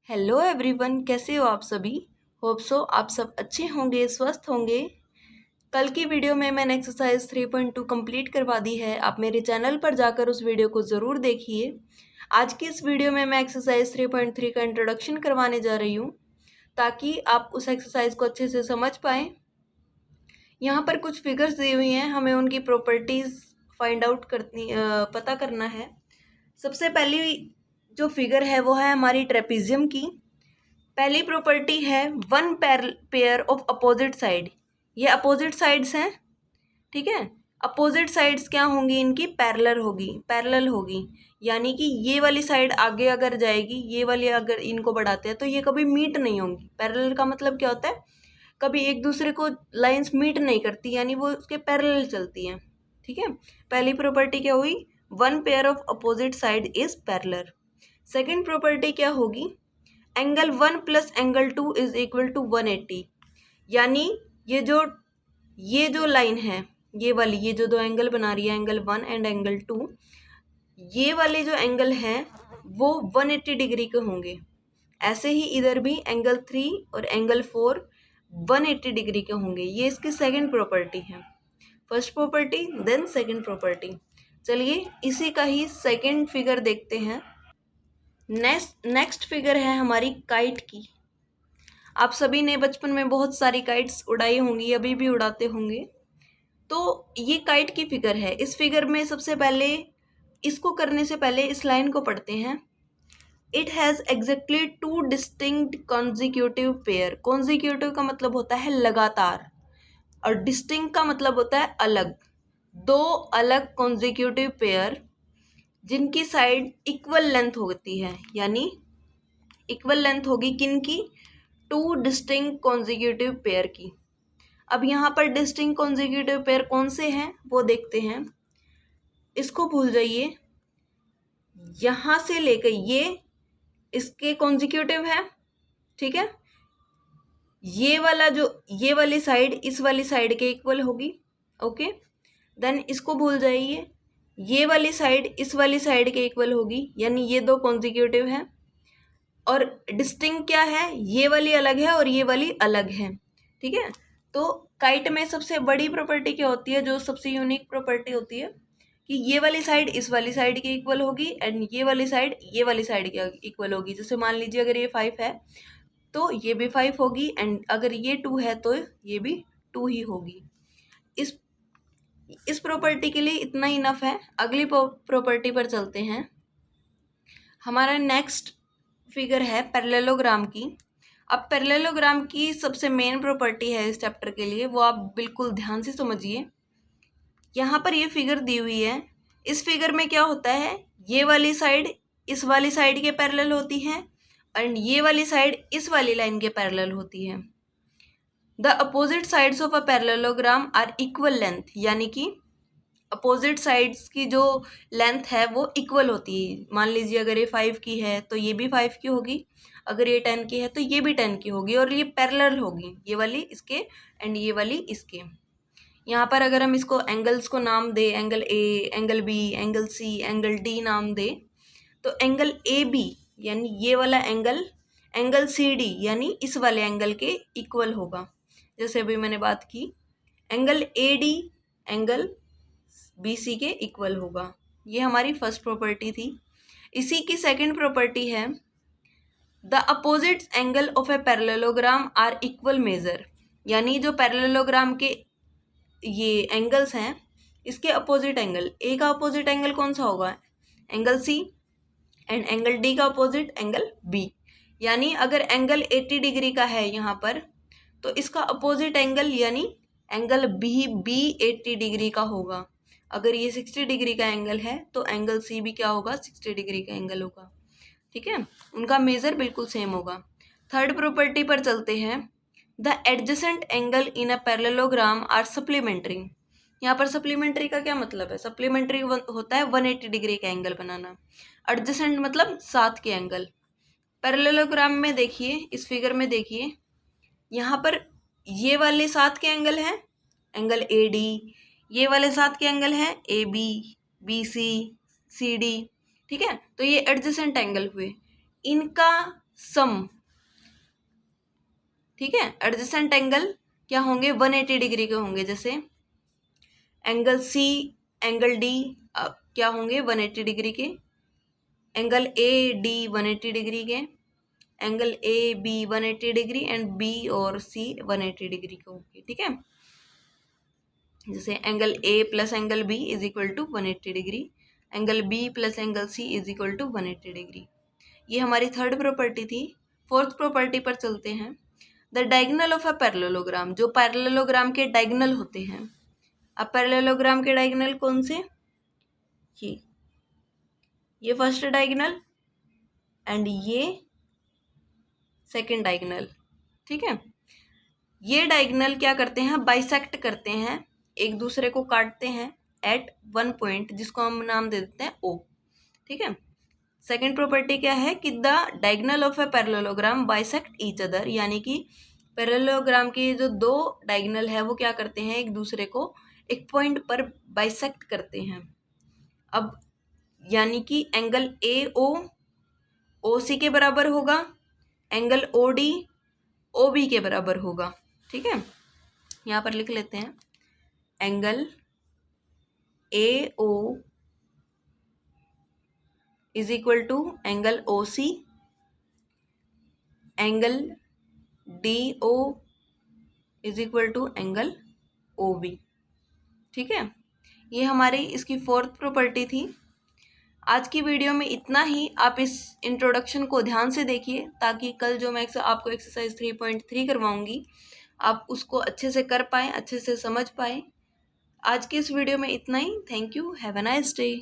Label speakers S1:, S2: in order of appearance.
S1: Hello everyone, कैसे हो आप सभी। होप सो आप सब अच्छे होंगे, स्वस्थ होंगे। कल की वीडियो में मैंने एक्सरसाइज 3.2 कंप्लीट करवा दी है। आप मेरे चैनल पर जाकर उस वीडियो को ज़रूर देखिए। आज की इस वीडियो में मैं एक्सरसाइज 3.3 का इंट्रोडक्शन करवाने जा रही हूँ, ताकि आप उस एक्सरसाइज को अच्छे से समझ पाएँ। यहाँ पर कुछ फिगर्स दी हुई हैं, हमें उनकी प्रॉपर्टीज़ फाइंड आउट पता करना है। सबसे पहली जो फिगर है वो है हमारी ट्रेपीजियम की। पहली प्रॉपर्टी है one pair of opposite side. ये अपोजिट साइड्स हैं, ठीक है। अपोजिट साइड्स क्या होंगी, इनकी पैरेलल होगी। यानी कि ये वाली साइड आगे अगर जाएगी, ये वाली अगर इनको बढ़ाते हैं तो ये कभी मीट नहीं होंगी। पैरेलल का मतलब क्या होता है, कभी एक दूसरे को लाइंस मीट नहीं करती, यानी वो उसके पैरेलल चलती हैं, ठीक है। पहली प्रॉपर्टी क्या हुई, one pair of opposite side is parallel. Second property क्या होगी, angle 1 plus angle 2 is equal to 180। यानी ये जो लाइन है, ये जो दो एंगल बना रही है, एंगल 1 एंड एंगल 2, ये वाले जो एंगल हैं वो 180 डिग्री के होंगे। ऐसे ही इधर भी एंगल 3 और एंगल 4 180 डिग्री के होंगे। ये इसकी सेकंड प्रॉपर्टी है। First property then second property. चलिए इसी का ही सेकंड फिगर देखते हैं। नेक्स्ट फिगर है हमारी काइट की। आप सभी ने बचपन में बहुत सारी काइट्स उड़ाई होंगी, अभी भी उड़ाते होंगे। तो ये काइट की फिगर है। इस फिगर में सबसे पहले, इसको करने से पहले इस लाइन को पढ़ते हैं। It has exactly 2 distinct consecutive pair. Consecutive का मतलब होता है लगातार, और डिस्टिंक्ट का मतलब होता है अलग। दो अलग कॉन्जिक्यूटिव पेयर जिनकी साइड इक्वल लेंथ होती है, यानी इक्वल लेंथ होगी किनकी, 2 डिस्टिंक्ट कॉन्जिक्यूटिव पेयर की। अब यहाँ पर डिस्टिंक्ट कॉन्जिक्यूटिव पेयर कौन से हैं वो देखते हैं। इसको भूल जाइए, यहाँ से लेकर ये इसके कॉन्जिक्यूटिव है, ठीक है। ये वाली साइड इस वाली साइड के इक्वल होगी, ओके। देन इसको भूल जाइए, ये वाली साइड इस वाली साइड के इक्वल होगी, यानी ये दो कॉन्जिक्यूटिव हैं। और डिस्टिंक्ट क्या है, ये वाली अलग है और ये वाली अलग है, ठीक है। तो काइट में सबसे बड़ी प्रॉपर्टी क्या होती है, जो सबसे यूनिक प्रॉपर्टी होती है, कि ये वाली साइड इस वाली साइड के इक्वल होगी एंड ये वाली साइड के इक्वल होगी। जैसे मान लीजिए अगर ये 5 है तो ये भी 5 होगी, एंड अगर ये 2 है तो ये भी 2 ही होगी। इस प्रॉपर्टी के लिए इतना ही इनफ है। अगली प्रॉपर्टी पर चलते हैं। हमारा नेक्स्ट फिगर है पैरेललोग्राम की। अब पैरेललोग्राम की सबसे मेन प्रॉपर्टी है इस चैप्टर के लिए, वो आप बिल्कुल ध्यान से समझिए। यहाँ पर ये फिगर दी हुई है। इस फिगर में क्या होता है, ये वाली साइड इस वाली साइड के पैरेलल होती है एंड ये वाली साइड इस वाली लाइन के पैरेलल होती है। The opposite sides of a parallelogram are equal length, यानी कि अपोजिट साइड्स की जो लेंथ है वो इक्वल होती है। मान लीजिए अगर ये 5 की है तो ये भी 5 की होगी, अगर ये 10 की है तो ये भी 10 की होगी, और ये पैरेलल होगी, ये वाली इसके एंड ये वाली इसके। यहाँ पर अगर हम इसको एंगल्स को नाम दे, angle A, angle B, angle C, angle D नाम दे, तो एंगल ए बी यानी ये वाला एंगल सी डी यानी इस वाले एंगल के इक्वल होगा। जैसे अभी मैंने बात की, angle A D angle B C के इक्वल होगा। ये हमारी फर्स्ट प्रॉपर्टी थी। इसी की सेकंड प्रॉपर्टी है the opposite angle of a parallelogram are equal measure. यानी जो पैरेललोग्राम के ये एंगल्स हैं, इसके अपोजिट एंगल, ए का अपोजिट एंगल कौन सा होगा, angle C, and angle D का अपोजिट एंगल बी। यानी अगर एंगल 80 डिग्री का है यहाँ पर, तो इसका अपोजिट एंगल यानी एंगल बी 80 डिग्री का होगा। अगर ये 60 डिग्री का एंगल है तो एंगल सी भी क्या होगा, 60 डिग्री का एंगल होगा, ठीक है। उनका मेजर बिल्कुल सेम होगा। थर्ड प्रॉपर्टी पर चलते हैं। The adjacent angle in a parallelogram are supplementary. यहाँ पर सप्लीमेंट्री का क्या मतलब है, सप्लीमेंट्री होता है 180 डिग्री का एंगल बनाना। एडजेसेंट मतलब साथ के एंगल। पैरेललोग्राम में देखिए, इस फिगर में देखिए, यहाँ पर ये वाले साथ के एंगल हैं एंगल ए डी, ये वाले साथ के एंगल हैं ए बी सी डी, ठीक है। तो ये एडजेसेंट एंगल हुए। इनका सम, ठीक है। एडजेसेंट एंगल क्या होंगे, 180 डिग्री के होंगे, जैसे एंगल सी, एंगल डी क्या होंगे 180 डिग्री के, एंगल ए डी 180 डिग्री के, angle A B 180 degree and B और सी 180 डिग्री के होंगे, ठीक है। जैसे angle A plus angle B is equal to 180 degree, angle B plus angle C is equal to 180 degree. ये हमारी थर्ड प्रॉपर्टी थी। फोर्थ प्रॉपर्टी पर चलते हैं। The diagonal of a parallelogram, जो पैरेललोग्राम के डायगोनल होते हैं। अब पैरेललोग्राम के डायगोनल कौन से, ये फर्स्ट डायगोनल एंड ये सेकंड डायगोनल, ठीक है। ये डायगोनल क्या करते हैं, बाइसेक्ट करते हैं, एक दूसरे को काटते हैं एट वन पॉइंट, जिसको हम नाम दे देते हैं ओ, ठीक है। सेकेंड प्रॉपर्टी क्या है कि the diagonal of a parallelogram bisect each other, यानी कि पैरेललोग्राम के जो दो डायगोनल है वो क्या करते हैं, एक दूसरे को एक पॉइंट पर बाइसेक्ट करते हैं। अब यानी कि एंगल ए ओ सी के बराबर होगा, angle O D O B के बराबर होगा, ठीक है। यहाँ पर लिख लेते हैं, angle A O is equal to angle O C, angle D O is equal to angle O B, ठीक है। ये हमारी इसकी फोर्थ प्रॉपर्टी थी। आज की वीडियो में इतना ही। आप इस इंट्रोडक्शन को ध्यान से देखिए ताकि कल जो मैं आपको एक्सरसाइज 3.3 करवाऊंगी आप उसको अच्छे से कर पाएँ, अच्छे से समझ पाएँ। आज की इस वीडियो में इतना ही। Thank you, have a nice day.